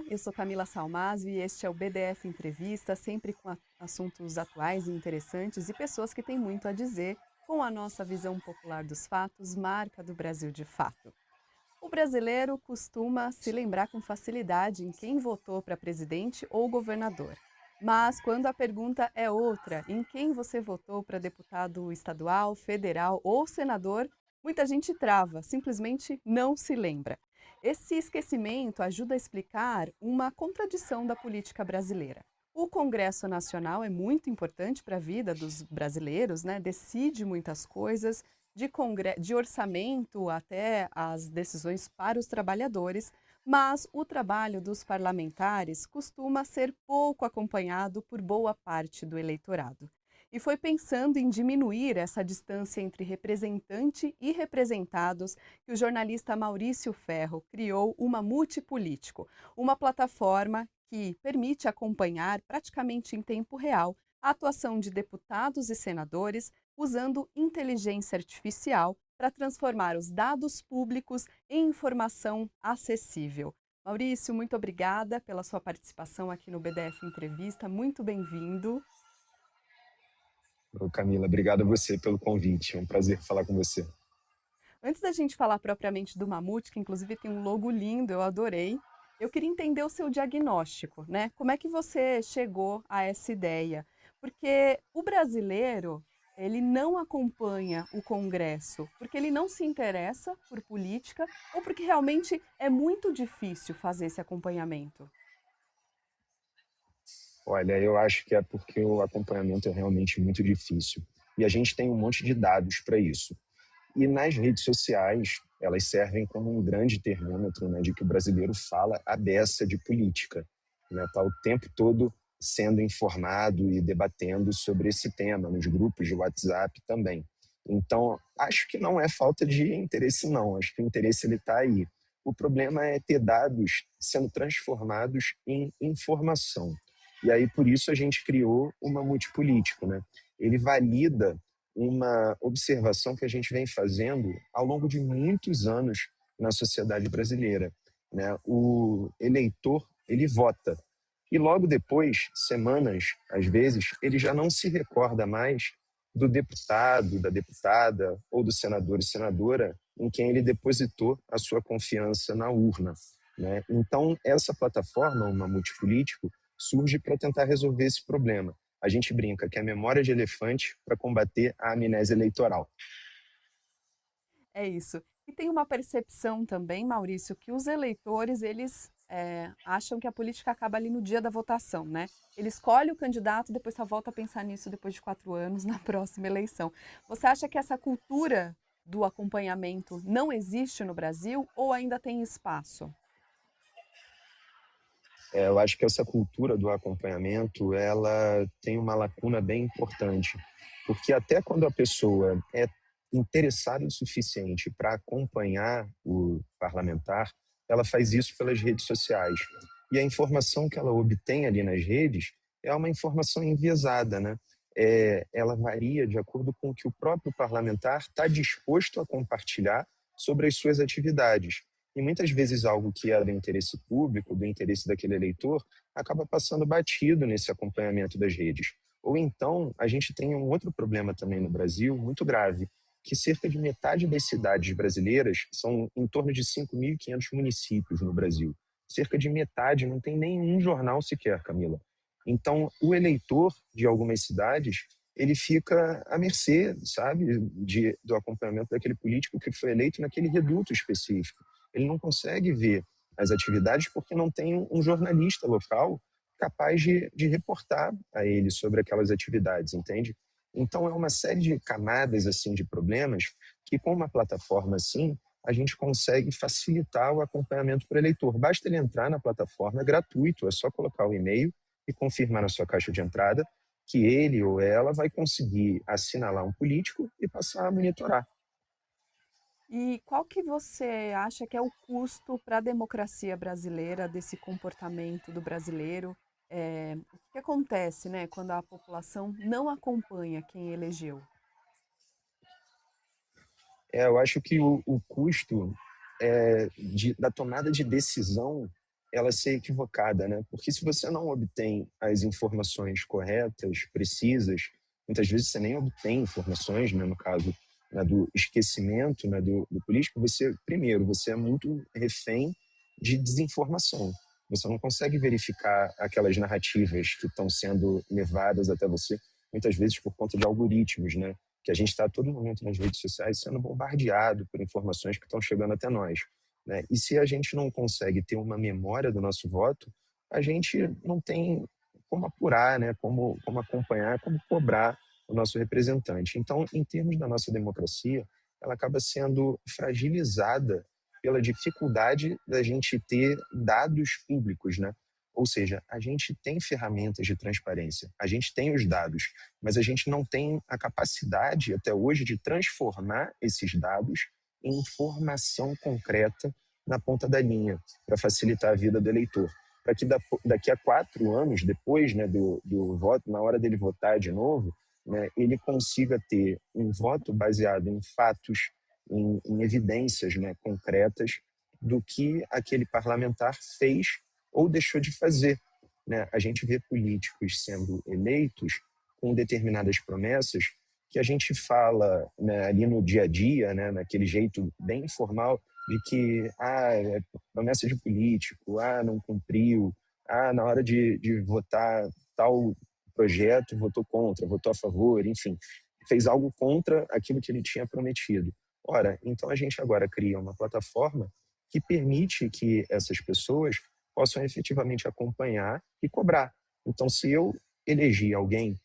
eu sou Camila Salmazo e este é o BDF Entrevista, sempre com assuntos atuais e interessantes e pessoas que têm muito a dizer com a nossa visão popular dos fatos, marca do Brasil de fato. O brasileiro costuma se lembrar com facilidade em quem votou para presidente ou governador. Mas quando a pergunta é outra, em quem você votou para deputado estadual, federal ou senador, muita gente trava, simplesmente não se lembra. Esse esquecimento ajuda a explicar uma contradição da política brasileira. O Congresso Nacional é muito importante para a vida dos brasileiros, né? Decide muitas coisas, de orçamento até as decisões para os trabalhadores, mas o trabalho dos parlamentares costuma ser pouco acompanhado por boa parte do eleitorado. E foi pensando em diminuir essa distância entre representante e representados que o jornalista Maurício Ferro criou uma Multipolítico, uma plataforma que permite acompanhar praticamente em tempo real a atuação de deputados e senadores usando inteligência artificial para transformar os dados públicos em informação acessível. Maurício, muito obrigada pela sua participação aqui no BDF Entrevista, muito bem-vindo. Ô, Camila, obrigado a você pelo convite. É um prazer falar com você. Antes da gente falar propriamente do Mamute, que inclusive tem um logo lindo, eu adorei, eu queria entender o seu diagnóstico, né? Como é que você chegou a essa ideia? Porque o brasileiro, ele não acompanha o Congresso, porque ele não se interessa por política ou porque realmente é muito difícil fazer esse acompanhamento? Olha, eu acho que é porque o acompanhamento é realmente muito difícil. E a gente tem um monte de dados para isso. E nas redes sociais, elas servem como um grande termômetro, né, de que o brasileiro fala a beça de política. Né, tá o tempo todo sendo informado e debatendo sobre esse tema, nos grupos de WhatsApp também. Então, acho que não é falta de interesse, não. Acho que o interesse está aí. O problema é ter dados sendo transformados em informação. E aí, por isso, a gente criou uma Multipolítico. Né? Ele valida uma observação que a gente vem fazendo ao longo de muitos anos na sociedade brasileira. Né? O eleitor, ele vota. E logo depois, semanas, às vezes, ele já não se recorda mais do deputado, da deputada ou do senador e senadora em quem ele depositou a sua confiança na urna. Né? Então, essa plataforma, uma Multipolítico, surge para tentar resolver esse problema. A gente brinca que é memória de elefante para combater a amnésia eleitoral. É isso. E tem uma percepção também, Maurício, que os eleitores, eles acham que a política acaba ali no dia da votação, né? Ele escolhe o candidato, depois só volta a pensar nisso depois de 4 anos, na próxima eleição. Você acha que essa cultura do acompanhamento não existe no Brasil ou ainda tem espaço? Eu acho que essa cultura do acompanhamento, ela tem uma lacuna bem importante, porque até quando a pessoa é interessada o suficiente para acompanhar o parlamentar, ela faz isso pelas redes sociais. E a informação que ela obtém ali nas redes é uma informação enviesada, né? Ela varia de acordo com o que o próprio parlamentar está disposto a compartilhar sobre as suas atividades. E muitas vezes algo que é do interesse público, do interesse daquele eleitor, acaba passando batido nesse acompanhamento das redes. Ou então, a gente tem um outro problema também no Brasil, muito grave, que cerca de metade das cidades brasileiras são em torno de 5.500 municípios no Brasil. Cerca de metade não tem nenhum jornal sequer, Camila. Então, o eleitor de algumas cidades, ele fica à mercê, sabe, do acompanhamento daquele político que foi eleito naquele reduto específico. Ele não consegue ver as atividades porque não tem um jornalista local capaz de reportar a ele sobre aquelas atividades, entende? Então, é uma série de camadas assim de problemas que, com uma plataforma assim, a gente consegue facilitar o acompanhamento para o eleitor. Basta ele entrar na plataforma, é gratuito, é só colocar o e-mail e confirmar na sua caixa de entrada que ele ou ela vai conseguir assinalar um político e passar a monitorar. E qual que você acha que é o custo para a democracia brasileira desse comportamento do brasileiro? O que acontece, né, quando a população não acompanha quem elegeu? Eu acho que o custo da tomada de decisão ela ser equivocada, né? Porque se você não obtém as informações corretas, precisas, muitas vezes você nem obtém informações, né? No caso, né, do esquecimento, né, do político, primeiro, você é muito refém de desinformação. Você não consegue verificar aquelas narrativas que estão sendo levadas até você, muitas vezes por conta de algoritmos, né? Que a gente está a todo momento nas redes sociais sendo bombardeado por informações que estão chegando até nós, né? E se a gente não consegue ter uma memória do nosso voto, a gente não tem como apurar, né? Como acompanhar, como cobrar o nosso representante. Então, em termos da nossa democracia, ela acaba sendo fragilizada pela dificuldade da gente ter dados públicos, né? Ou seja, a gente tem ferramentas de transparência, a gente tem os dados, mas a gente não tem a capacidade até hoje de transformar esses dados em informação concreta na ponta da linha, para facilitar a vida do eleitor. Para que daqui a 4 anos, depois, né, do voto, na hora dele votar de novo, né, ele consiga ter um voto baseado em fatos, em evidências, né, concretas do que aquele parlamentar fez ou deixou de fazer, né? A gente vê políticos sendo eleitos com determinadas promessas que a gente fala, né, ali no dia a dia, né, naquele jeito bem informal, de que é promessa de político, não cumpriu, na hora de votar tal projeto, votou contra, votou a favor, enfim, fez algo contra aquilo que ele tinha prometido. Ora, então a gente agora cria uma plataforma que permite que essas pessoas possam efetivamente acompanhar e cobrar. Então, se eu eleger alguém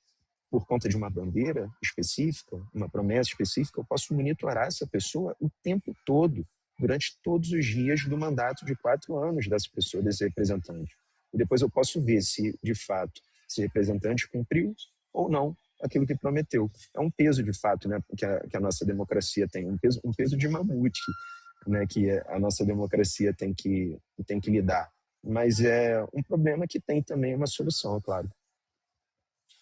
por conta de uma bandeira específica, uma promessa específica, eu posso monitorar essa pessoa o tempo todo, durante todos os dias do mandato de 4 anos dessa pessoa, desse representante. E depois eu posso ver se, de fato, esse representante cumpriu ou não aquilo que prometeu. É um peso, de fato, né, que a nossa democracia tem, um peso de mamute, né, que a nossa democracia tem que lidar. Mas é um problema que tem também uma solução, é claro.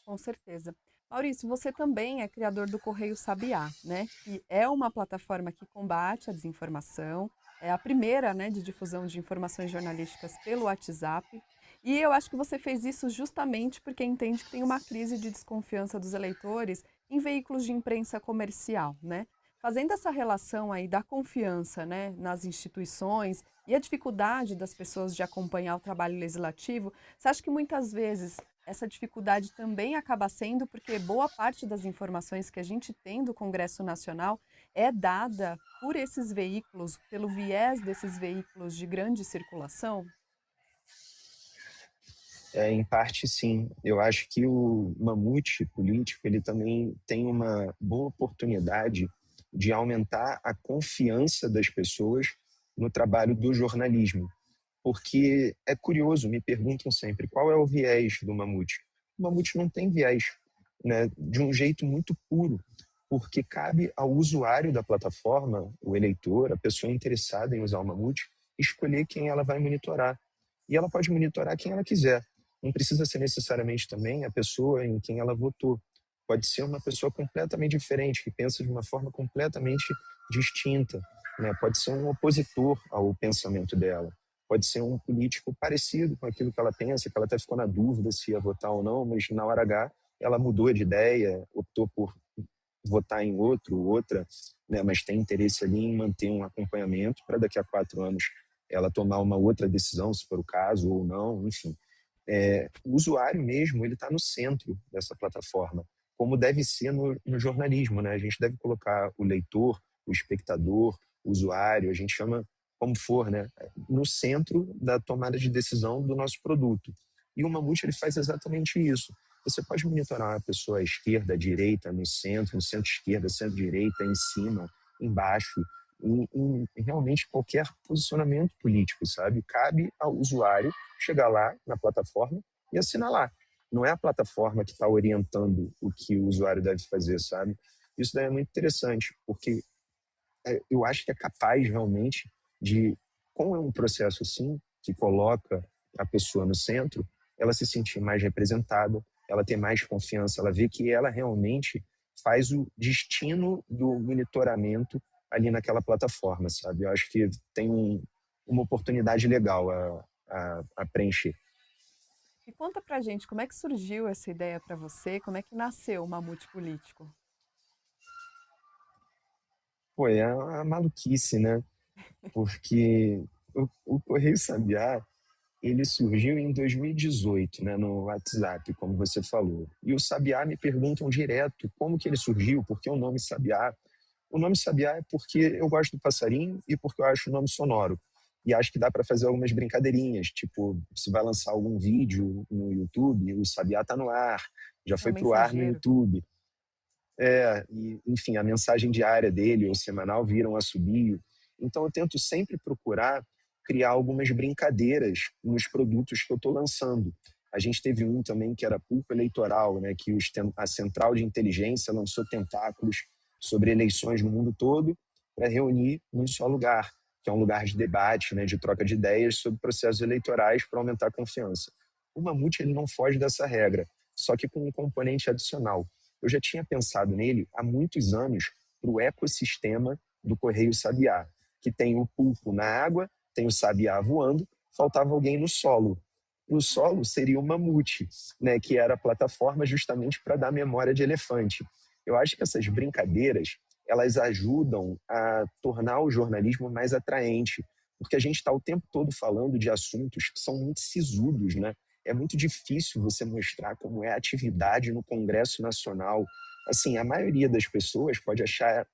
Com certeza. Maurício, você também é criador do Correio Sabiá, né? Que é uma plataforma que combate a desinformação, é a primeira, né, de difusão de informações jornalísticas pelo WhatsApp. E eu acho que você fez isso justamente porque entende que tem uma crise de desconfiança dos eleitores em veículos de imprensa comercial, né? Fazendo essa relação aí da confiança, né, nas instituições e a dificuldade das pessoas de acompanhar o trabalho legislativo, você acha que muitas vezes essa dificuldade também acaba sendo porque boa parte das informações que a gente tem do Congresso Nacional é dada por esses veículos, pelo viés desses veículos de grande circulação? Em parte, sim. Eu acho que o mamute político ele também tem uma boa oportunidade de aumentar a confiança das pessoas no trabalho do jornalismo. Porque é curioso, me perguntam sempre qual é o viés do mamute. O mamute não tem viés, né? De um jeito muito puro, porque cabe ao usuário da plataforma, o eleitor, a pessoa interessada em usar o mamute, escolher quem ela vai monitorar. E ela pode monitorar quem ela quiser. Não precisa ser necessariamente também a pessoa em quem ela votou. Pode ser uma pessoa completamente diferente, que pensa de uma forma completamente distinta, né? Pode ser um opositor ao pensamento dela. Pode ser um político parecido com aquilo que ela pensa, que ela até ficou na dúvida se ia votar ou não, mas na hora H ela mudou de ideia, optou por votar em outra, né, mas tem interesse ali em manter um acompanhamento para daqui a 4 anos ela tomar uma outra decisão, se for o caso ou não, enfim. O usuário mesmo, ele está no centro dessa plataforma, como deve ser no jornalismo, né? A gente deve colocar o leitor, o espectador, o usuário, a gente chama como for, né? No centro da tomada de decisão do nosso produto. E o Mamute ele faz exatamente isso. Você pode monitorar uma pessoa à esquerda, à direita, no centro-esquerda, centro-direita, em cima, embaixo, em realmente qualquer posicionamento político, sabe? Cabe ao usuário chegar lá na plataforma e assinalar. Não é a plataforma que está orientando o que o usuário deve fazer, sabe? Isso daí é muito interessante, porque eu acho que é capaz realmente de, como é um processo assim, que coloca a pessoa no centro, ela se sentir mais representada, ela ter mais confiança, ela vê que ela realmente faz o destino do monitoramento ali naquela plataforma, sabe? Eu acho que tem uma oportunidade legal a preencher. E conta pra gente, como é que surgiu essa ideia para você? Como é que nasceu o Mamute Político? Pô, é uma maluquice, né? Porque o Correio Sabiá, ele surgiu em 2018, né, no WhatsApp, como você falou. E o Sabiá me perguntam direto como que ele surgiu, por que o nome Sabiá. O nome Sabiá é porque eu gosto do passarinho e porque eu acho o nome sonoro. E acho que dá para fazer algumas brincadeirinhas, tipo, se vai lançar algum vídeo no YouTube, o Sabiá tá no ar, já É o foi pro ar no mensageiro. YouTube. E, enfim, a mensagem diária dele ou semanal viram assobio. Então, eu tento sempre procurar criar algumas brincadeiras nos produtos que eu estou lançando. A gente teve um também que era Pulpo Eleitoral, né, que a Central de Inteligência lançou tentáculos sobre eleições no mundo todo para reunir num só lugar, que é um lugar de debate, né, de troca de ideias sobre processos eleitorais para aumentar a confiança. O Mamute ele não foge dessa regra, só que com um componente adicional. Eu já tinha pensado nele há muitos anos para o ecossistema do Correio Sabiá, que tem o pulpo na água, tem o sabiá voando, faltava alguém no solo. O solo seria o mamute, né, que era a plataforma justamente para dar memória de elefante. Eu acho que essas brincadeiras elas ajudam a tornar o jornalismo mais atraente, porque a gente está o tempo todo falando de assuntos que são muito sisudos, né? É muito difícil você mostrar como é a atividade no Congresso Nacional. Assim, a maioria das pessoas pode achar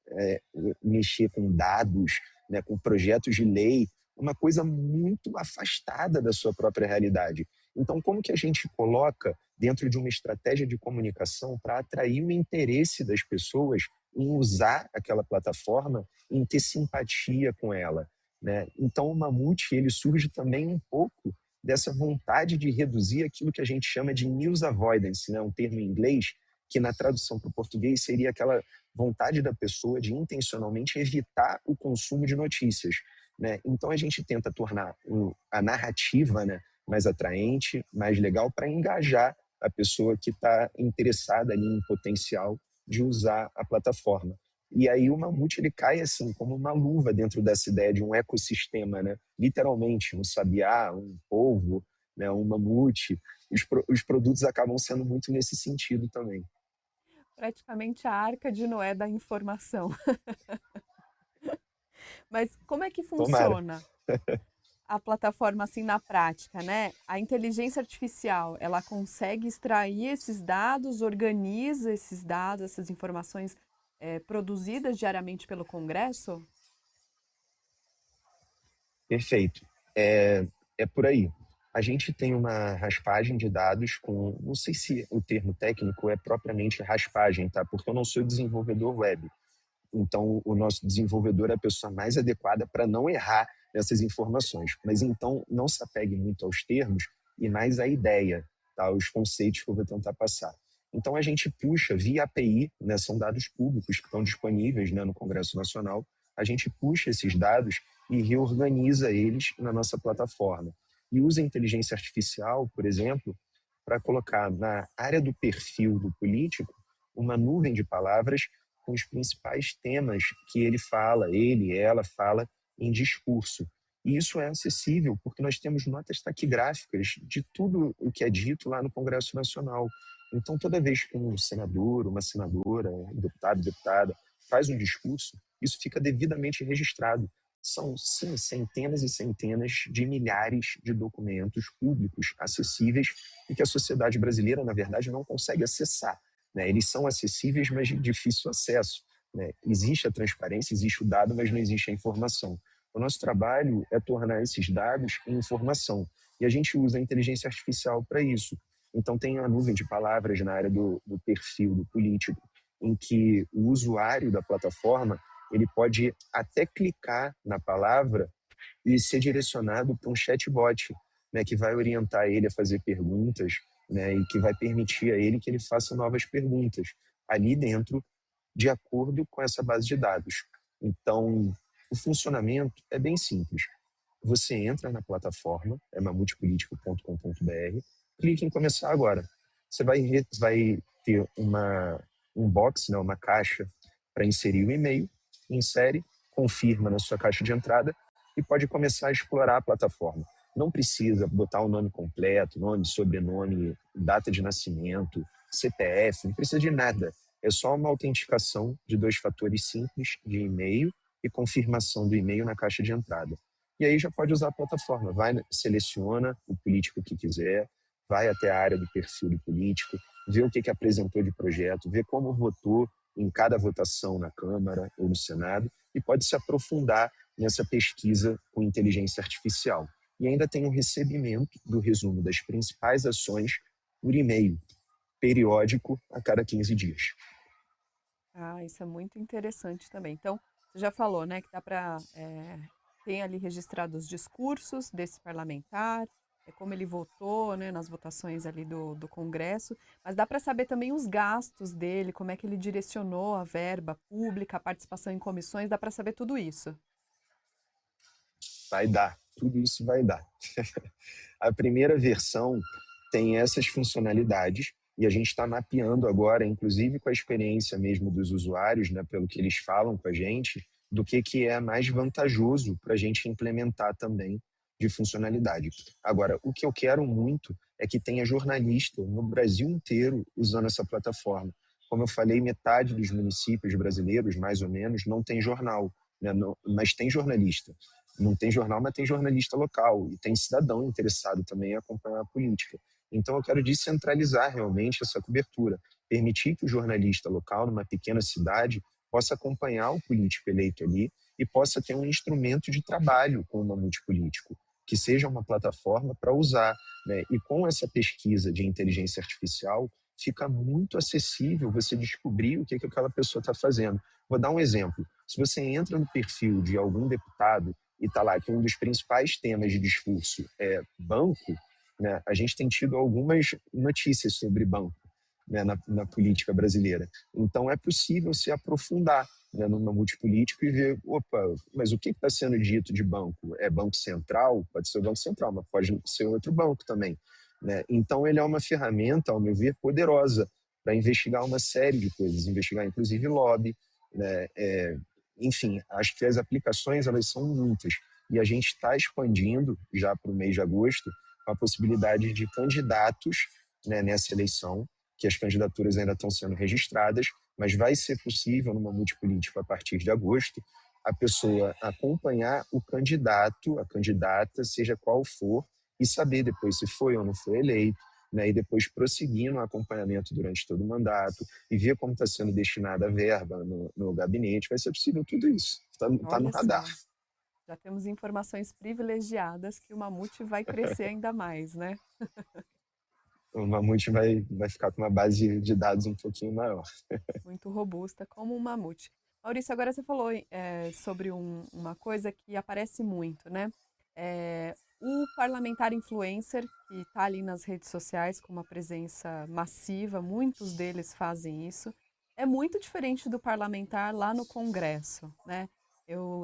mexer com dados, né, com projetos de lei, uma coisa muito afastada da sua própria realidade. Então, como que a gente coloca dentro de uma estratégia de comunicação para atrair o interesse das pessoas em usar aquela plataforma, em ter simpatia com ela, né? Então, o Mamute ele surge também um pouco dessa vontade de reduzir aquilo que a gente chama de news avoidance, né? Um termo em inglês que na tradução para o português seria aquela vontade da pessoa de intencionalmente evitar o consumo de notícias, né? Então a gente tenta tornar a narrativa, né, mais atraente, mais legal para engajar a pessoa que está interessada ali em potencial de usar a plataforma. E aí o Mamute ele cai assim como uma luva dentro dessa ideia de um ecossistema, né? Literalmente, um sabiá, um polvo, né? Um mamute. Os produtos acabam sendo muito nesse sentido também. Praticamente a arca de Noé da informação. Mas como é que Tomara. funciona a plataforma assim na prática, né? A inteligência artificial, ela consegue extrair esses dados, organiza esses dados, essas informações produzidas diariamente pelo Congresso? Perfeito. É por aí. A gente tem uma raspagem de dados com, não sei se o termo técnico é propriamente raspagem, tá? Porque eu não sou desenvolvedor web. Então, o nosso desenvolvedor é a pessoa mais adequada para não errar nessas informações. Mas então, não se apegue muito aos termos e mais à ideia, tá? Os conceitos que eu vou tentar passar. Então, a gente puxa via API, né? São dados públicos que estão disponíveis, né, no Congresso Nacional. A gente puxa esses dados e reorganiza eles na nossa plataforma. E usa a inteligência artificial, por exemplo, para colocar na área do perfil do político uma nuvem de palavras com os principais temas que ela fala em discurso. E isso é acessível porque nós temos notas taquigráficas de tudo o que é dito lá no Congresso Nacional. Então, toda vez que um senador, uma senadora, um deputado, deputada faz um discurso, isso fica devidamente registrado. São, sim, centenas e centenas de milhares de documentos públicos acessíveis e que a sociedade brasileira, na verdade, não consegue acessar, né? Eles são acessíveis, mas de difícil acesso, né? Existe a transparência, existe o dado, mas não existe a informação. O nosso trabalho é tornar esses dados em informação. E a gente usa a inteligência artificial para isso. Então, tem a nuvem de palavras na área do perfil do político, em que o usuário da plataforma ele pode até clicar na palavra e ser direcionado para um chatbot, né, que vai orientar ele a fazer perguntas, né, e que vai permitir a ele que ele faça novas perguntas ali dentro, de acordo com essa base de dados. Então, o funcionamento é bem simples. Você entra na plataforma, é mamutpolitico.com.br, clique em começar agora. Você vai ter um box, né, uma caixa para inserir o e-mail, insere, confirma na sua caixa de entrada e pode começar a explorar a plataforma. Não precisa botar o nome completo, nome, sobrenome, data de nascimento, CPF, não precisa de nada. É só uma autenticação de 2 fatores simples de e-mail e confirmação do e-mail na caixa de entrada. E aí já pode usar a plataforma, seleciona o político que quiser, vai até a área do perfil do político, vê o que apresentou de projeto, vê como votou em cada votação na Câmara ou no Senado e pode se aprofundar nessa pesquisa com inteligência artificial. E ainda tem um recebimento do resumo das principais ações por e-mail, periódico, a cada 15 dias. Ah, isso é muito interessante também. Então, você já falou, né, que dá para tem ali registrados os discursos desse parlamentar, como ele votou, né, nas votações ali do Congresso, mas dá para saber também os gastos dele, como é que ele direcionou a verba pública, a participação em comissões, dá para saber tudo isso. Vai dar, tudo isso vai dar. A primeira versão tem essas funcionalidades e a gente está mapeando agora, inclusive com a experiência mesmo dos usuários, né, pelo que eles falam com a gente, do que é mais vantajoso para a gente implementar também de funcionalidade. Agora, o que eu quero muito é que tenha jornalista no Brasil inteiro usando essa plataforma. Como eu falei, metade dos municípios brasileiros, mais ou menos, não tem jornal, né, mas tem jornalista. Não tem jornal, mas tem jornalista local e tem cidadão interessado também em acompanhar a política. Então, eu quero descentralizar realmente essa cobertura, permitir que o jornalista local, numa pequena cidade, possa acompanhar o político eleito ali e possa ter um instrumento de trabalho com o Mamute Político, que seja uma plataforma para usar, né? E com essa pesquisa de inteligência artificial, fica muito acessível você descobrir o que aquela pessoa está fazendo. Vou dar um exemplo. Se você entra no perfil de algum deputado e está lá que um dos principais temas de discurso é banco, né, a gente tem tido algumas notícias sobre banco, né, na política brasileira. Então, é possível se aprofundar, né, no Mamute Político e ver, opa, mas o que está sendo dito de banco? É Banco Central? Pode ser o Banco Central, mas pode ser outro banco também. Né? Então, ele é uma ferramenta, ao meu ver, poderosa para investigar uma série de coisas, investigar inclusive lobby, né? Enfim, acho que as aplicações elas são muitas e a gente está expandindo já para o mês de agosto com a possibilidade de candidatos, né, nessa eleição, que as candidaturas ainda estão sendo registradas, mas vai ser possível numa multipolítica a partir de agosto a pessoa acompanhar o candidato, a candidata, seja qual for, e saber depois se foi ou não foi eleito, né, e depois prosseguir no acompanhamento durante todo o mandato e ver como está sendo destinada a verba no gabinete. Vai ser possível tudo isso. Está no Olha radar. só, já temos informações privilegiadas que o mamute vai crescer ainda mais, né? O Mamute vai ficar com uma base de dados um pouquinho maior. Muito robusta, como um mamute. Maurício, agora você falou sobre uma coisa que aparece muito, né? O parlamentar influencer, que está ali nas redes sociais com uma presença massiva, muitos deles fazem isso, é muito diferente do parlamentar lá no Congresso, né?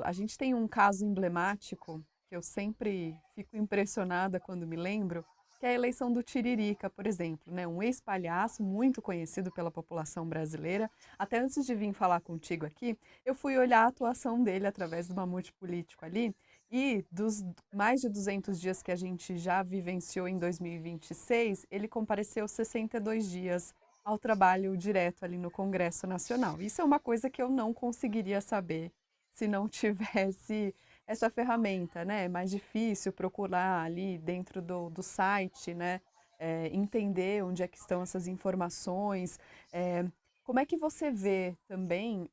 A gente tem um caso emblemático que eu sempre fico impressionada quando me lembro, que é a eleição do Tiririca, por exemplo, né? Um ex-palhaço muito conhecido pela população brasileira. Até antes de vir falar contigo aqui, eu fui olhar a atuação dele através do Mamute Político ali, e dos mais de 200 dias que a gente já vivenciou em 2026, ele compareceu 62 dias ao trabalho direto ali no Congresso Nacional. Isso é uma coisa que eu não conseguiria saber se não tivesse essa ferramenta, né? É mais difícil procurar ali dentro do site, né? Entender onde é que estão essas informações. É, como é que você vê também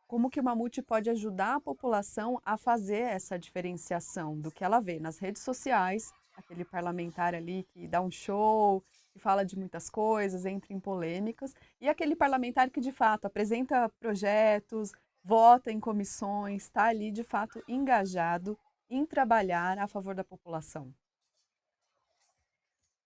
como que o Mamute pode ajudar a população a fazer essa diferenciação do que ela vê nas redes sociais, aquele parlamentar ali que dá um show, que fala de muitas coisas, entra em polêmicas, e aquele parlamentar que de fato apresenta projetos, vota em comissões, está ali de fato engajado em trabalhar a favor da população.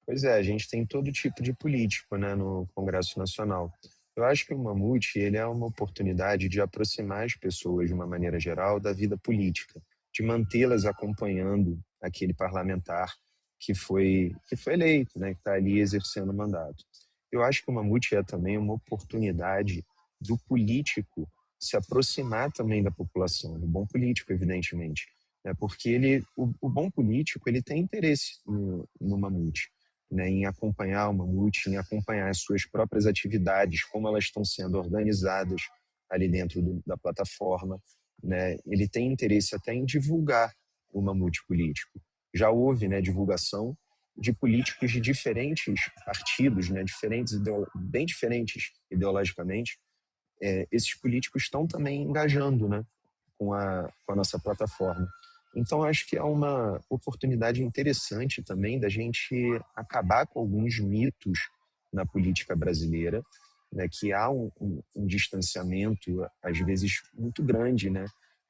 Pois é, a gente tem todo tipo de político, né, no Congresso Nacional. Eu acho que o Mamute ele é uma oportunidade de aproximar as pessoas, de uma maneira geral, da vida política, de mantê-las acompanhando aquele parlamentar que foi eleito, né, que está ali exercendo o mandato. Eu acho que o Mamute é também uma oportunidade do político se aproximar também da população, do bom político, evidentemente. né? Porque o bom político ele tem interesse no Mamute, né? Em acompanhar o Mamute, em acompanhar as suas próprias atividades, como elas estão sendo organizadas ali dentro da plataforma, né? Ele tem interesse até em divulgar o Mamute político. Já houve, né, divulgação de políticos de diferentes partidos, né, bem diferentes ideologicamente. Esses políticos estão também engajando, né, com a nossa plataforma. Então, acho que é uma oportunidade interessante também da gente acabar com alguns mitos na política brasileira, né, que há um distanciamento, às vezes, muito grande, né,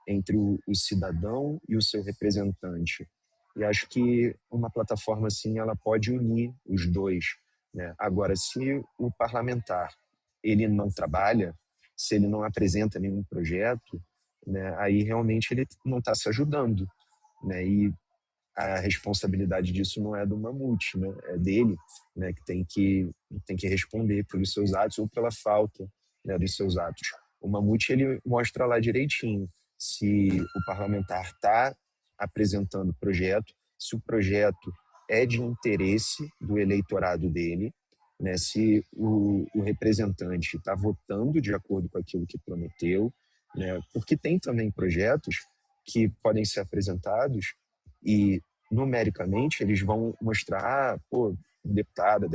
entre o cidadão e o seu representante. E acho que uma plataforma assim ela pode unir os dois, né? Agora, se o parlamentar ele não trabalha, se ele não apresenta nenhum projeto, né, aí realmente ele não está se ajudando, né? E a responsabilidade disso não é do Mamute, né? É dele, né? Que tem que responder pelos seus atos ou pela falta, né, dos seus atos. O Mamute ele mostra lá direitinho se o parlamentar está apresentando projeto, se o projeto é de interesse do eleitorado dele, né? Se o representante está votando de acordo com aquilo que prometeu, né? Porque tem também projetos que podem ser apresentados e numericamente eles vão mostrar, pô, deputada,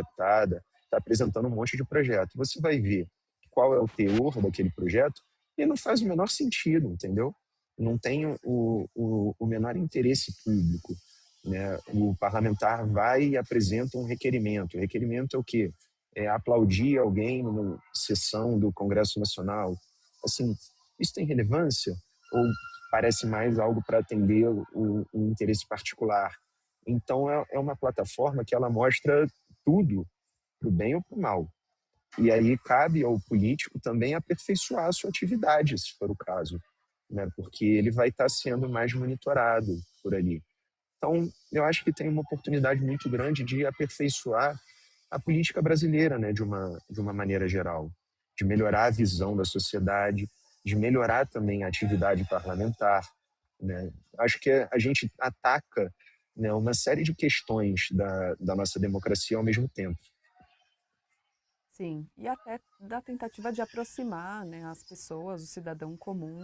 está apresentando um monte de projeto. Você vai ver qual é o teor daquele projeto e não faz o menor sentido, entendeu? Não tem o menor interesse público, né? O parlamentar vai e apresenta um requerimento. O requerimento é o quê? É aplaudir alguém numa sessão do Congresso Nacional. Assim, isso tem relevância? Ou parece mais algo para atender um interesse particular? Então, é uma plataforma que ela mostra tudo, para o bem ou para o mal. E aí cabe ao político também aperfeiçoar a sua atividade, se for o caso, né? Porque ele vai estar sendo mais monitorado por ali. Então, eu acho que tem uma oportunidade muito grande de aperfeiçoar a política brasileira, né, de uma maneira geral, de melhorar a visão da sociedade, de melhorar também a atividade parlamentar, né? Acho que a gente ataca, né, uma série de questões da nossa democracia ao mesmo tempo. Sim, e até da tentativa de aproximar, né, as pessoas, o cidadão comum,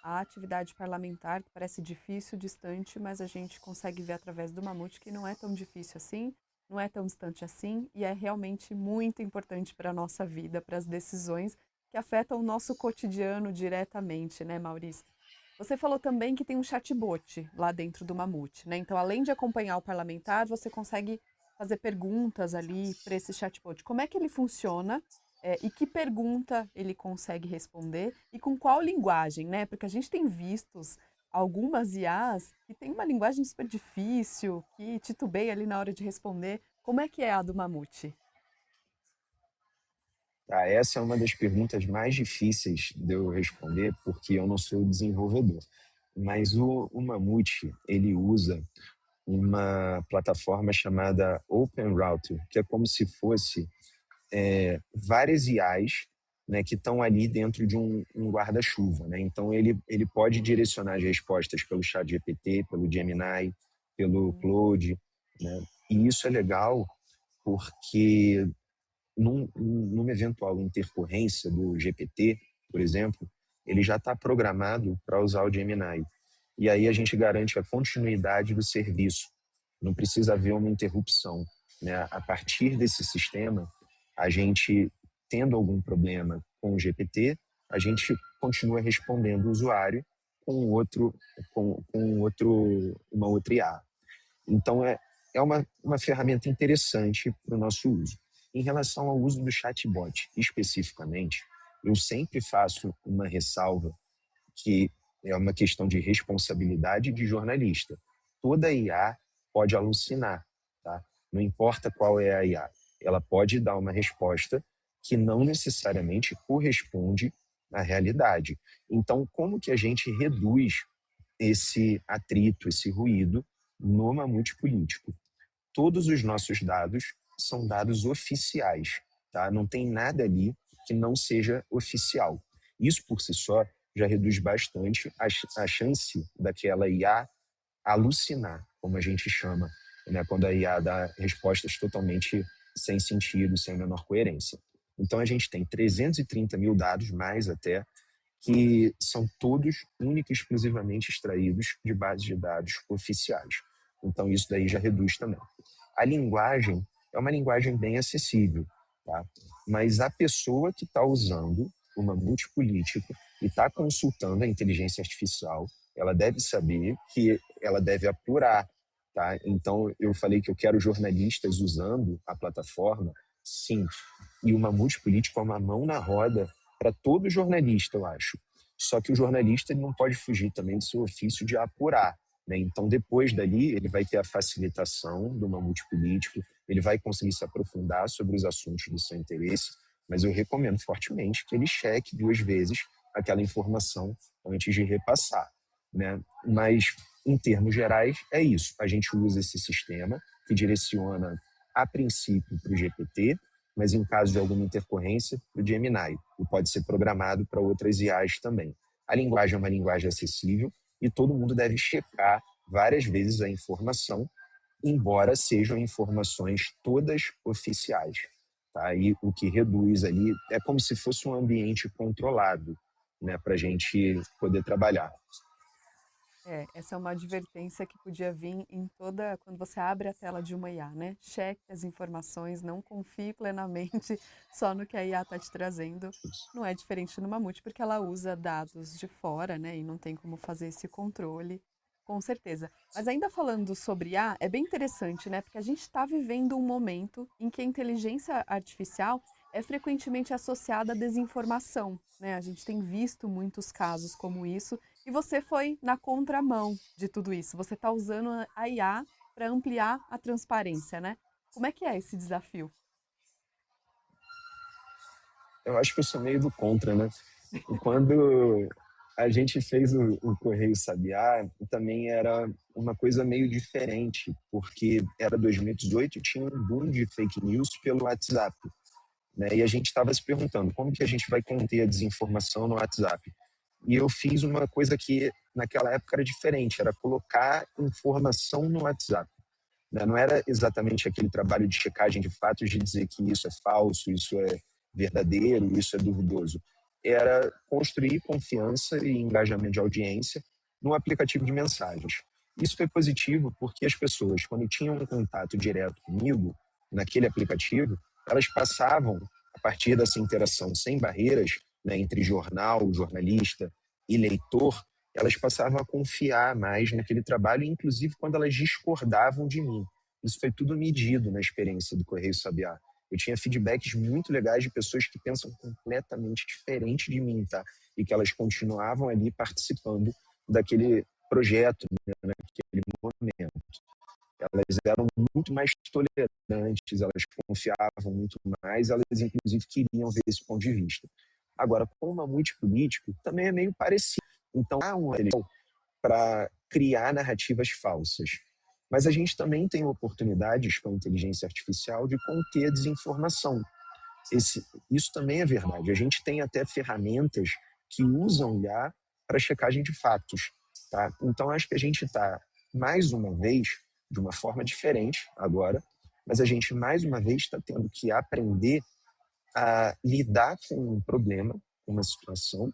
à atividade parlamentar, que parece difícil, distante, mas a gente consegue ver através do Mamute que não é tão difícil assim, não é tão distante assim, e é realmente muito importante para a nossa vida, para as decisões que afetam o nosso cotidiano diretamente, né, Maurício? Você falou também que tem um chatbot lá dentro do Mamute, né? Então, além de acompanhar o parlamentar, você consegue fazer perguntas ali para esse chatbot. Como é que ele funciona? E que pergunta ele consegue responder? E com qual linguagem, né? Porque a gente tem vistos algumas IAs que tem uma linguagem super difícil, que titubeia ali na hora de responder. Como é que é a do Mamute? Tá, essa é uma das perguntas mais difíceis de eu responder, porque eu não sou desenvolvedor. Mas o Mamute, ele usa uma plataforma chamada Open Router, que é como se fosse várias IAs, né, que estão ali dentro de um guarda-chuva, né? Então ele pode direcionar as respostas pelo ChatGPT, pelo Gemini, pelo Hum, Claude, né? E isso é legal porque numa eventual intercorrência do GPT, por exemplo, ele já está programado para usar o Gemini. E aí a gente garante a continuidade do serviço. Não precisa haver uma interrupção, né? A partir desse sistema, a gente, tendo algum problema com o GPT, a gente continua respondendo o usuário uma outra IA. Então, é uma ferramenta interessante para o nosso uso. Em relação ao uso do chatbot, especificamente, eu sempre faço uma ressalva que é uma questão de responsabilidade de jornalista. Toda IA pode alucinar, tá? Não importa qual é a IA. Ela pode dar uma resposta que não necessariamente corresponde à realidade. Então, como que a gente reduz esse atrito, esse ruído no mamute político? Todos os nossos dados são dados oficiais, tá? Não tem nada ali que não seja oficial. Isso por si só já reduz bastante a chance daquela IA alucinar, como a gente chama, né, quando a IA dá respostas totalmente sem sentido, sem a menor coerência. Então, a gente tem 330 mil dados, mais até, que são todos única e exclusivamente extraídos de bases de dados oficiais. Então, isso daí já reduz também. A linguagem é uma linguagem bem acessível, tá? Mas a pessoa que está usando uma multipolítica e está consultando a inteligência artificial, ela deve saber que ela deve apurar, tá? Então, eu falei que eu quero jornalistas usando a plataforma, sim, e uma multipolítica é uma mão na roda para todo jornalista, eu acho. Só que o jornalista ele não pode fugir também do seu ofício de apurar, né? Então, depois dali, ele vai ter a facilitação de uma multipolítico, ele vai conseguir se aprofundar sobre os assuntos do seu interesse, mas eu recomendo fortemente que ele cheque 2 vezes aquela informação antes de repassar, né? Mas, em termos gerais, é isso. A gente usa esse sistema que direciona, a princípio, para o GPT, mas em caso de alguma intercorrência, o Gemini, e pode ser programado para outras IAs também. A linguagem é uma linguagem acessível e todo mundo deve checar várias vezes a informação, embora sejam informações todas oficiais. Tá? E o que reduz ali é como se fosse um ambiente controlado, né, para a gente poder trabalhar. É, essa é uma advertência que podia vir em toda quando você abre a tela de uma IA, né? Cheque as informações, não confie plenamente só no que a IA está te trazendo. Não é diferente no Mamute, porque ela usa dados de fora, né? E não tem como fazer esse controle, com certeza. Mas ainda falando sobre IA, é bem interessante, né? Porque a gente está vivendo um momento em que a inteligência artificial é frequentemente associada à desinformação, né? A gente tem visto muitos casos como isso e você foi na contramão de tudo isso. Você está usando a IA para ampliar a transparência, né? Como é que é esse desafio? Eu acho que eu sou meio do contra, né? Quando a gente fez o Correio Sabiá, também era uma coisa meio diferente, porque era 2018 e tinha um boom de fake news pelo WhatsApp, né? E a gente estava se perguntando como que a gente vai conter a desinformação no WhatsApp. E eu fiz uma coisa que naquela época era diferente, era colocar informação no WhatsApp, né? Não era exatamente aquele trabalho de checagem de fatos de dizer que isso é falso, isso é verdadeiro, isso é duvidoso. Era construir confiança e engajamento de audiência no aplicativo de mensagens. Isso foi positivo porque as pessoas, quando tinham um contato direto comigo, naquele aplicativo, elas passavam, a partir dessa interação sem barreiras, né, entre jornal, jornalista e leitor, elas passavam a confiar mais naquele trabalho, inclusive quando elas discordavam de mim. Isso foi tudo medido na experiência do Correio Sabiá. Eu tinha feedbacks muito legais de pessoas que pensam completamente diferente de mim, tá? E que elas continuavam ali participando daquele projeto, né, naquele momento. Elas eram muito mais tolerantes, elas confiavam muito mais, elas inclusive queriam ver esse ponto de vista. Agora, com uma multipolítico, também é meio parecido. Então, há uma eleição para criar narrativas falsas. Mas a gente também tem oportunidades com a inteligência artificial de conter a desinformação. Isso também é verdade. A gente tem até ferramentas que usam IA para checagem de fatos. Tá? Então, acho que a gente está, mais uma vez, de uma forma diferente agora, mas a gente, mais uma vez, está tendo que aprender a lidar com um problema, com uma situação,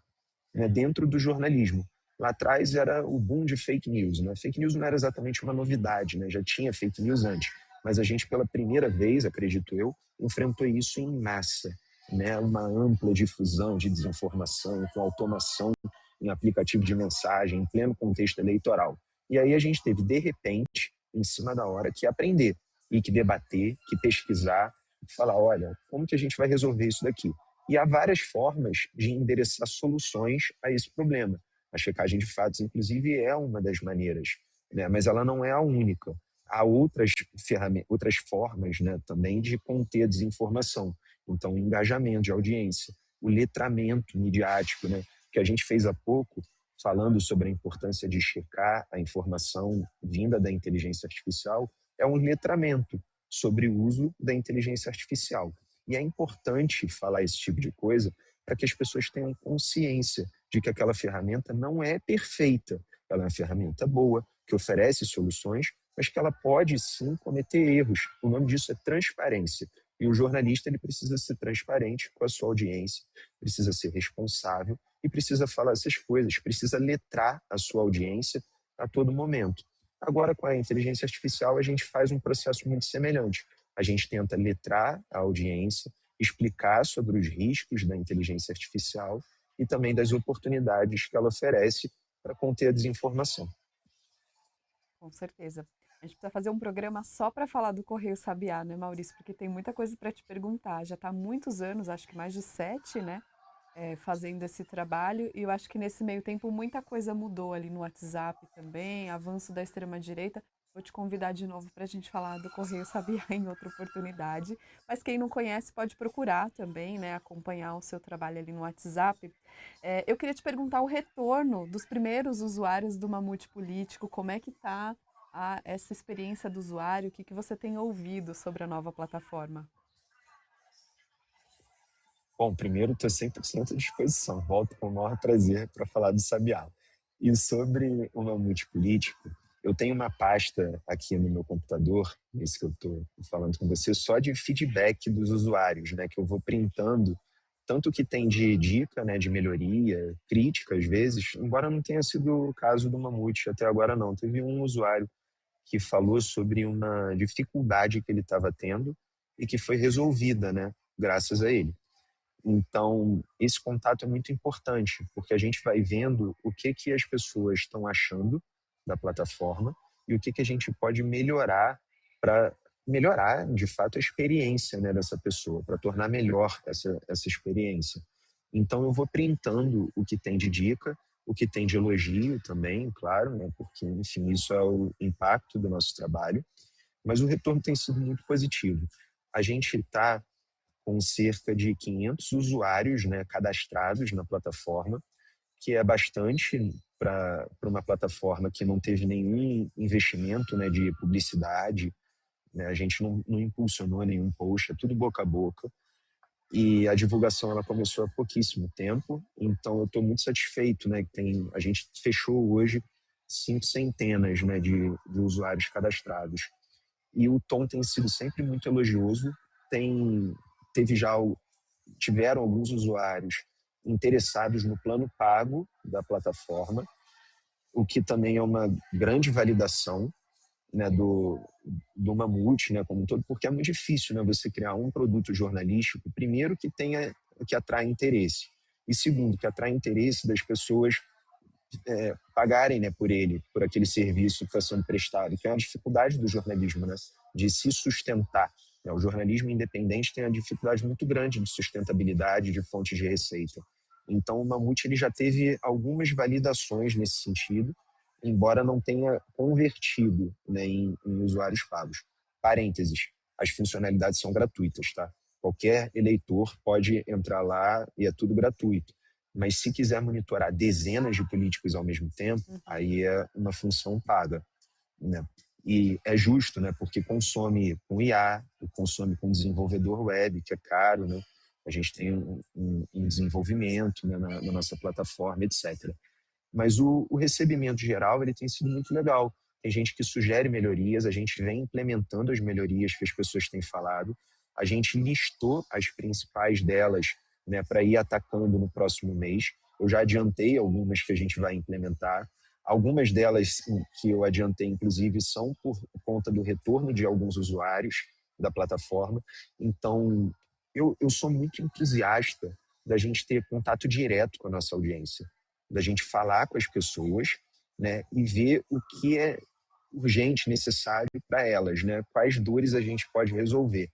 né, dentro do jornalismo. Lá atrás era o boom de fake news. Né? Fake news não era exatamente uma novidade, né? Já tinha fake news antes, mas a gente, pela primeira vez, acredito eu, enfrentou isso em massa, né? Uma ampla difusão de desinformação, com automação em aplicativo de mensagem, em pleno contexto eleitoral. E aí a gente teve, de repente, em cima da hora, que aprender e que debater, que pesquisar, que falar, olha, como que a gente vai resolver isso daqui? E há várias formas de endereçar soluções a esse problema. A checagem de fatos, inclusive, é uma das maneiras, né? Mas ela não é a única. Há outras ferramentas, outras formas, né, também de conter a desinformação. Então, o engajamento de audiência, o letramento midiático, né, que a gente fez há pouco, falando sobre a importância de checar a informação vinda da inteligência artificial, é um letramento sobre o uso da inteligência artificial. E é importante falar esse tipo de coisa para que as pessoas tenham consciência de que aquela ferramenta não é perfeita. Ela é uma ferramenta boa, que oferece soluções, mas que ela pode sim cometer erros. O nome disso é transparência. E o jornalista ele precisa ser transparente com a sua audiência, precisa ser responsável e precisa falar essas coisas, precisa letrar a sua audiência a todo momento. Agora, com a inteligência artificial, a gente faz um processo muito semelhante. A gente tenta letrar a audiência, explicar sobre os riscos da inteligência artificial e também das oportunidades que ela oferece para conter a desinformação. Com certeza. A gente precisa fazer um programa só para falar do Correio Sabiá, né, Maurício? Porque tem muita coisa para te perguntar. Já está há muitos anos, acho que mais de 7, né, fazendo esse trabalho. E eu acho que nesse meio tempo muita coisa mudou ali no WhatsApp também, avanço da extrema-direita. Vou te convidar de novo para a gente falar do Correio Sabiá em outra oportunidade. Mas quem não conhece pode procurar também, né, acompanhar o seu trabalho ali no WhatsApp. Eu queria te perguntar o retorno dos primeiros usuários do Mamute Político, como é que está essa experiência do usuário, o que, que você tem ouvido sobre a nova plataforma? Bom, primeiro, estou 100% à disposição. Volto com o maior prazer para falar do Sabiá. E sobre o Mamute Político, eu tenho uma pasta aqui no meu computador, esse que eu estou falando com você, só de feedback dos usuários, né, que eu vou printando tanto que tem de dica, né, de melhoria, crítica às vezes, embora não tenha sido o caso do Mamute até agora não. Teve um usuário que falou sobre uma dificuldade que ele estava tendo e que foi resolvida, né, graças a ele. Então, esse contato é muito importante, porque a gente vai vendo o que que as pessoas estão achando da plataforma e o que que a gente pode melhorar para melhorar, de fato, a experiência, né, dessa pessoa, para tornar melhor essa experiência. Então, eu vou printando o que tem de dica, o que tem de elogio também, claro, né, porque, enfim, isso é o impacto do nosso trabalho, mas o retorno tem sido muito positivo. A gente está com cerca de 500 usuários, né, cadastrados na plataforma, que é bastante para uma plataforma que não teve nenhum investimento, né, de publicidade, né, a gente não impulsionou nenhum post, é tudo boca a boca, e a divulgação ela começou há pouquíssimo tempo, então eu estou muito satisfeito, né, que a gente fechou hoje 5 centenas, né, de usuários cadastrados. E o tom tem sido sempre muito elogioso. Tem, teve já, tiveram alguns usuários interessados no plano pago da plataforma, o que também é uma grande validação, né, do Mamute, né, como um todo, porque é muito difícil, né, você criar um produto jornalístico, primeiro que atrai interesse, e segundo, que atrai interesse das pessoas pagarem, né, por ele, por aquele serviço que está sendo prestado, que é uma dificuldade do jornalismo, né, de se sustentar. Né? O jornalismo independente tem uma dificuldade muito grande de sustentabilidade, de fontes de receita. Então, o Mamute ele já teve algumas validações nesse sentido, embora não tenha convertido, né, em usuários pagos. Parênteses, as funcionalidades são gratuitas, tá? Qualquer eleitor pode entrar lá e é tudo gratuito. Mas se quiser monitorar dezenas de políticos ao mesmo tempo, Uhum. aí é uma função paga, né? E é justo, né? Porque consome com IA, consome com desenvolvedor web, que é caro, né? A gente tem um desenvolvimento, né, na nossa plataforma, etc. Mas o recebimento geral ele tem sido muito legal. Tem gente que sugere melhorias, a gente vem implementando as melhorias que as pessoas têm falado. A gente listou as principais delas, né, para ir atacando no próximo mês. Eu já adiantei algumas que a gente vai implementar. Algumas delas que eu adiantei, inclusive, são por conta do retorno de alguns usuários da plataforma. Então, eu sou muito entusiasta da gente ter contato direto com a nossa audiência, da gente falar com as pessoas, né, e ver o que é urgente, necessário para elas, né, quais dores a gente pode resolver.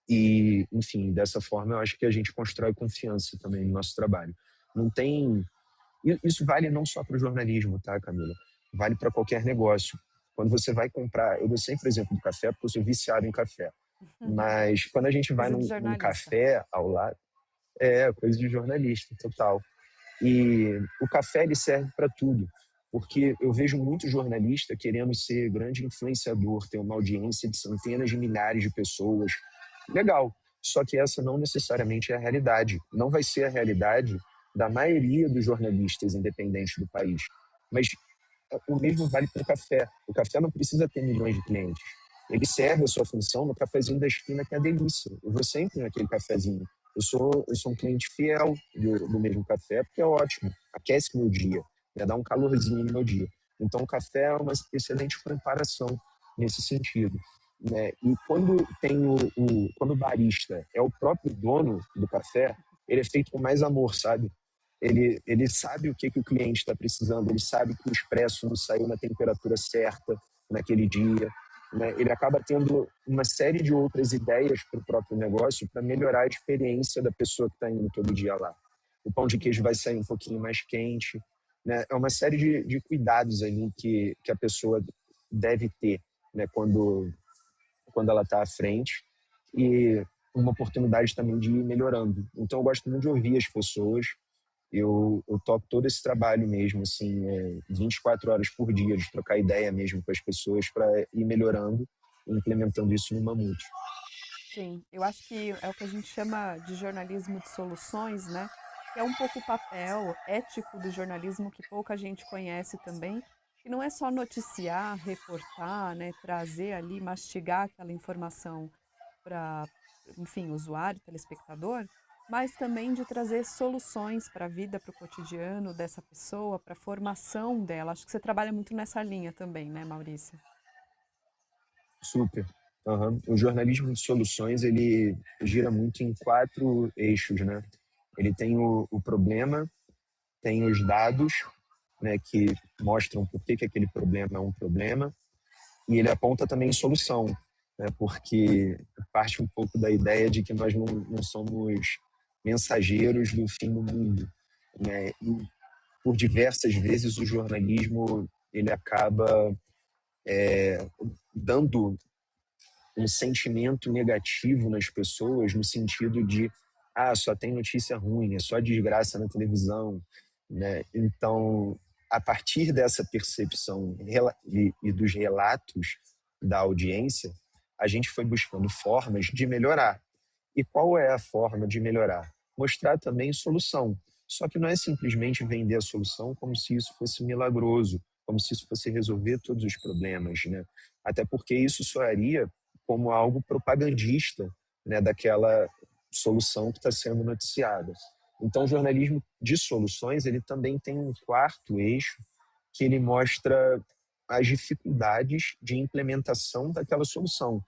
E, enfim, dessa forma eu acho que a gente constrói confiança também no nosso trabalho. Não tem. Isso vale não só para o jornalismo, tá, Camila? Vale para qualquer negócio. Quando você vai comprar, eu dou sempre o exemplo do café, porque eu sou viciado em café. Mas quando a gente vai Coisa de num jornalista. café ao lado, é coisa de jornalista, total. E o café ele serve para tudo, porque eu vejo muito jornalista querendo ser grande influenciador, ter uma audiência de centenas de milhares de pessoas. Legal, só que essa não necessariamente é a realidade. Não vai ser a realidade da maioria dos jornalistas independentes do país. Mas o mesmo vale para o café. O café não precisa ter milhões de clientes. Ele serve a sua função no cafezinho da esquina, que é a delícia. Eu vou sempre naquele cafezinho. Eu sou um cliente fiel do mesmo café, porque é ótimo, aquece meu dia, né? Dá um calorzinho no meu dia. Então, o café é uma excelente comparação nesse sentido, né? E quando o barista é o próprio dono do café, ele é feito com mais amor, sabe? Ele sabe o que que o cliente está precisando, ele sabe que o expresso não saiu na temperatura certa naquele dia, né? Ele acaba tendo uma série de outras ideias para o próprio negócio para melhorar a experiência da pessoa que está indo todo dia lá. O pão de queijo Sim. vai sair um pouquinho mais quente, né? É uma série de cuidados ali que a pessoa deve ter, né? Quando ela está à frente, e uma oportunidade também de ir melhorando. Então, eu gosto muito de ouvir as pessoas. Eu toco todo esse trabalho mesmo, assim, 24 horas por dia, de trocar ideia mesmo com as pessoas para ir melhorando e implementando isso no Mamute. Sim, eu acho que é o que a gente chama de jornalismo de soluções, né? Que é um pouco o papel ético do jornalismo que pouca gente conhece também, que não é só noticiar, reportar, né? Trazer ali, mastigar aquela informação para, enfim, usuário, telespectador, mas também de trazer soluções para a vida, para o cotidiano dessa pessoa, para a formação dela. Acho que você trabalha muito nessa linha também, né, Maurício? Super. Aham. O jornalismo de soluções, ele gira muito em quatro eixos, né? Ele tem o problema, tem os dados, né, que mostram por que aquele problema é um problema, e ele aponta também solução, né, porque parte um pouco da ideia de que nós não somos mensageiros do fim do mundo, né? E por diversas vezes o jornalismo ele acaba dando um sentimento negativo nas pessoas, no sentido de só tem notícia ruim, é só desgraça na televisão, né? Então, a partir dessa percepção e dos relatos da audiência, a gente foi buscando formas de melhorar. E qual é a forma de melhorar? Mostrar também solução. Só que não é simplesmente vender a solução como se isso fosse milagroso, como se isso fosse resolver todos os problemas, né? Até porque isso soaria como algo propagandista, né, daquela solução que está sendo noticiada. Então, o jornalismo de soluções ele também tem um quarto eixo que ele mostra as dificuldades de implementação daquela solução,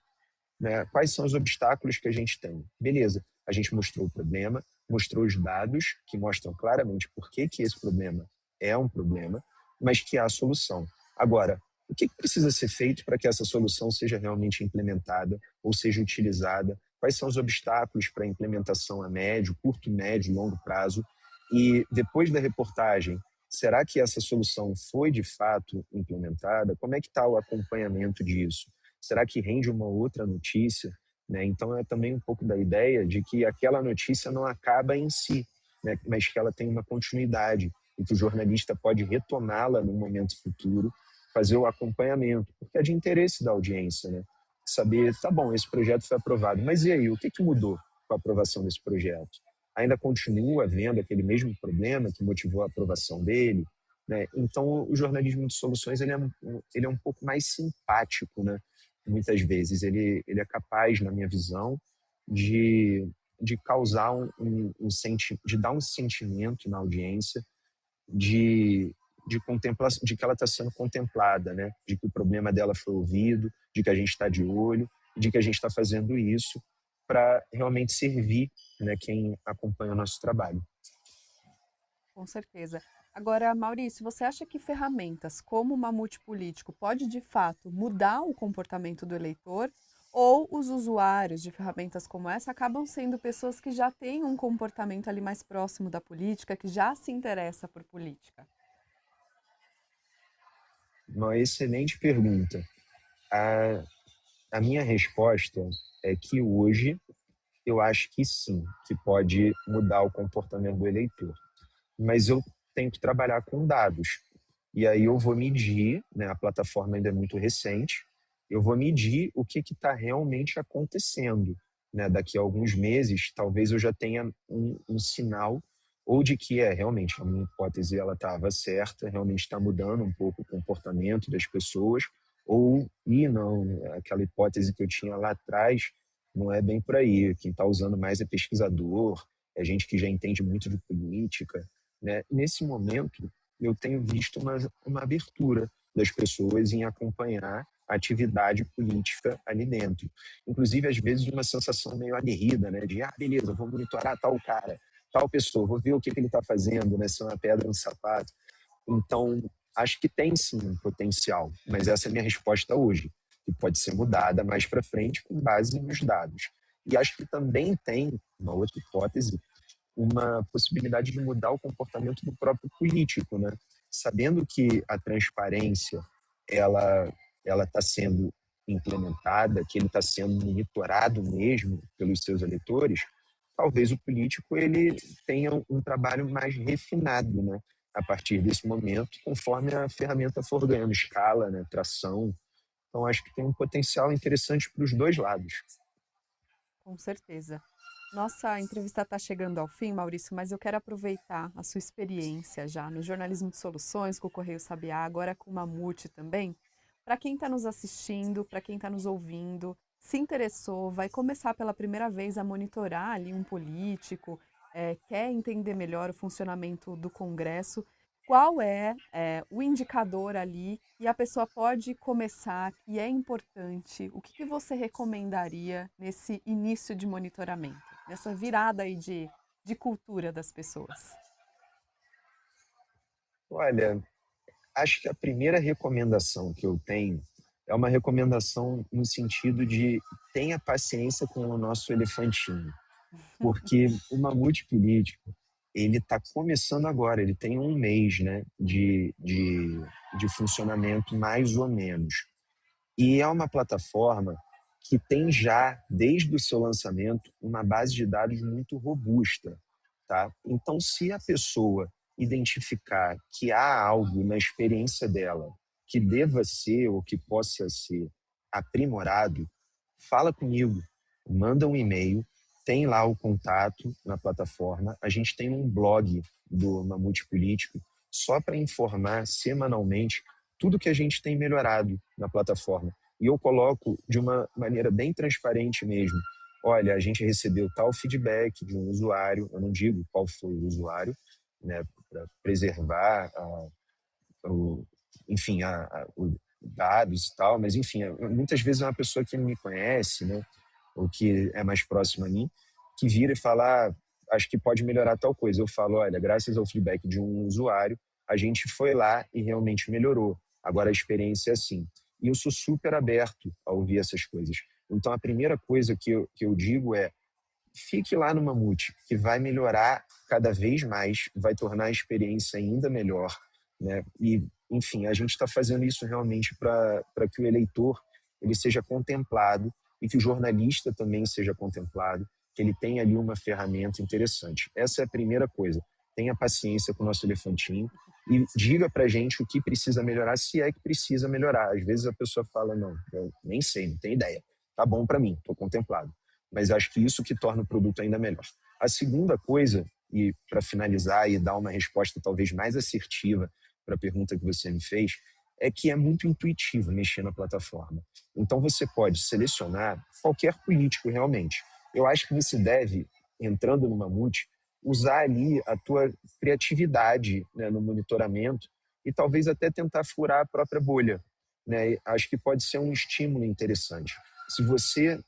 né? Quais são os obstáculos que a gente tem? Beleza, a gente mostrou o problema, mostrou os dados que mostram claramente por que esse problema é um problema, mas que há solução. Agora, o que precisa ser feito para que essa solução seja realmente implementada ou seja utilizada? Quais são os obstáculos para a implementação a médio, curto, médio e longo prazo? E depois da reportagem, será que essa solução foi de fato implementada? Como é que está o acompanhamento disso? Será que rende uma outra notícia? Né? Então, é também um pouco da ideia de que aquela notícia não acaba em si, né? Mas que ela tem uma continuidade e que o jornalista pode retomá-la no momento futuro, fazer o acompanhamento, porque é de interesse da audiência, né? Saber, tá bom, esse projeto foi aprovado, mas e aí, o que mudou com a aprovação desse projeto? Ainda continua havendo aquele mesmo problema que motivou a aprovação dele? Né? Então, o jornalismo de soluções ele é um pouco mais simpático, né? Muitas vezes ele é capaz, na minha visão, de causar de dar um sentimento na audiência de de que ela está sendo contemplada, né? De que o problema dela foi ouvido, de que a gente está de olho, de que a gente está fazendo isso para realmente servir, né, quem acompanha o nosso trabalho. Com certeza. Agora, Maurício, você acha que ferramentas como o Mamute Político pode, de fato, mudar o comportamento do eleitor? Ou os usuários de ferramentas como essa acabam sendo pessoas que já têm um comportamento ali mais próximo da política, que já se interessa por política? Uma excelente pergunta. A, a minha resposta é que hoje eu acho que sim, que pode mudar o comportamento do eleitor. Mas eu tenho que trabalhar com dados. E aí eu vou medir, né, a plataforma ainda é muito recente, eu vou medir o que está realmente acontecendo. Né? Daqui a alguns meses, talvez eu já tenha um sinal ou de que realmente a minha hipótese ela estava certa, realmente está mudando um pouco o comportamento das pessoas, ou, não, aquela hipótese que eu tinha lá atrás não é bem por aí, quem está usando mais é pesquisador, é gente que já entende muito de política, né? Nesse momento, eu tenho visto uma abertura das pessoas em acompanhar a atividade política ali dentro. Inclusive, às vezes, uma sensação meio aguerrida, né? De, beleza, vou monitorar tal cara, tal pessoa, vou ver o que ele está fazendo, né? Se é uma pedra no sapato. Então, acho que tem sim um potencial, mas essa é a minha resposta hoje, que pode ser mudada mais para frente com base nos dados. E acho que também tem uma outra hipótese, uma possibilidade de mudar o comportamento do próprio político, né? Sabendo que a transparência ela está sendo implementada, que ele está sendo monitorado mesmo pelos seus eleitores, talvez o político ele tenha um trabalho mais refinado, né? A partir desse momento, conforme a ferramenta for ganhando escala, né? Tração. Então, acho que tem um potencial interessante para os dois lados. Com certeza. Nossa entrevista está chegando ao fim, Maurício, mas eu quero aproveitar a sua experiência já no jornalismo de soluções, com o Correio Sabiá, agora com o Mamute também. Para quem está nos assistindo, para quem está nos ouvindo, se interessou, vai começar pela primeira vez a monitorar ali um político, quer entender melhor o funcionamento do Congresso, qual o indicador ali e a pessoa pode começar, que é importante, o que que você recomendaria nesse início de monitoramento, nessa virada aí de cultura das pessoas? Olha, acho que a primeira recomendação que eu tenho é uma recomendação no sentido de tenha paciência com o nosso elefantinho, porque o mamute político ele está começando agora, ele tem um mês, né, de funcionamento mais ou menos. E é uma plataforma que tem já, desde o seu lançamento, uma base de dados muito robusta. Tá? Então, se a pessoa identificar que há algo na experiência dela que deva ser ou que possa ser aprimorado, fala comigo, manda um e-mail, tem lá o contato na plataforma. A gente tem um blog do Mamute Político só para informar semanalmente tudo que a gente tem melhorado na plataforma. E eu coloco de uma maneira bem transparente mesmo. Olha, a gente recebeu tal feedback de um usuário, eu não digo qual foi o usuário, né, para preservar o, enfim, os dados e tal, mas enfim, muitas vezes é uma pessoa que não me conhece, né, ou que é mais próxima a mim, que vira e fala, acho que pode melhorar tal coisa. Eu falo, olha, graças ao feedback de um usuário, a gente foi lá e realmente melhorou. Agora a experiência é assim. E eu sou super aberto a ouvir essas coisas. Então a primeira coisa que eu digo é fique lá no Mamute, que vai melhorar cada vez mais, vai tornar a experiência ainda melhor, né? E, enfim, a gente está fazendo isso realmente para que o eleitor ele seja contemplado e que o jornalista também seja contemplado, que ele tenha ali uma ferramenta interessante. Essa é a primeira coisa. Tenha paciência com o nosso elefantinho e diga para a gente o que precisa melhorar, se é que precisa melhorar. Às vezes a pessoa fala, não, eu nem sei, não tenho ideia. Tá bom para mim, estou contemplado. Mas acho que isso que torna o produto ainda melhor. A segunda coisa, e para finalizar e dar uma resposta talvez mais assertiva para a pergunta que você me fez, é que é muito intuitivo mexer na plataforma. Então você pode selecionar qualquer político realmente. Eu acho que você deve, entrando no Mamute, usar ali a tua criatividade, né, no monitoramento e talvez até tentar furar a própria bolha, né? Acho que pode ser um estímulo interessante. Se você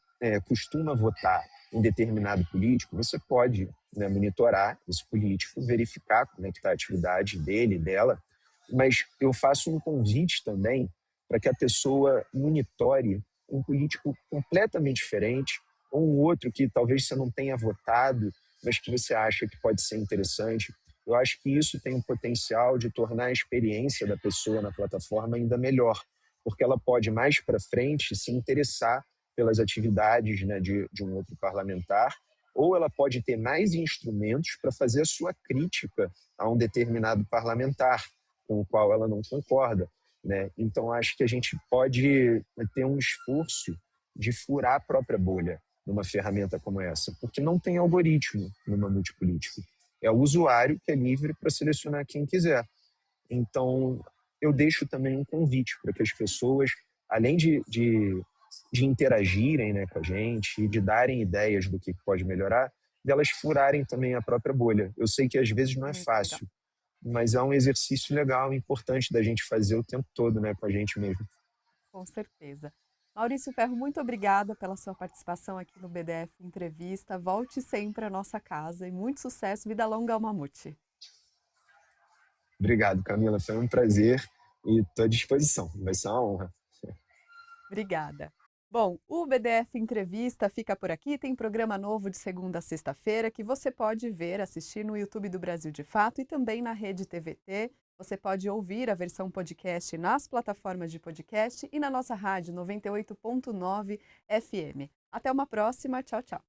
costuma votar em determinado político, você pode, né, monitorar esse político, verificar como é que está a atividade dele, dela, mas eu faço um convite também para que a pessoa monitore um político completamente diferente ou um outro que talvez você não tenha votado, mas que você acha que pode ser interessante. Eu acho que isso tem o potencial de tornar a experiência da pessoa na plataforma ainda melhor, porque ela pode mais para frente se interessar pelas atividades, né, de um outro parlamentar, ou ela pode ter mais instrumentos para fazer a sua crítica a um determinado parlamentar com o qual ela não concorda, né? Então, acho que a gente pode ter um esforço de furar a própria bolha numa ferramenta como essa, porque não tem algoritmo numa multipolítica. É o usuário que é livre para selecionar quem quiser. Então, eu deixo também um convite para que as pessoas, além de interagirem, né, com a gente e de darem ideias do que pode melhorar, delas furarem também a própria bolha. Eu sei que às vezes não é Muito legal, fácil, mas é um exercício legal, importante da gente fazer o tempo todo, né, com a gente mesmo. com certeza. Maurício Ferro, muito obrigada pela sua participação aqui no BDF Entrevista. Volte sempre à nossa casa e muito sucesso, vida longa ao Mamute. Obrigado, Camila, foi um prazer e estou à disposição. Vai ser uma honra. Obrigada. Bom, o BDF Entrevista fica por aqui. Tem programa novo de segunda a sexta-feira que você pode ver, assistir no YouTube do Brasil de Fato e também na Rede TVT. Você pode ouvir a versão podcast nas plataformas de podcast e na nossa rádio 98.9 FM. Até uma próxima. Tchau, tchau.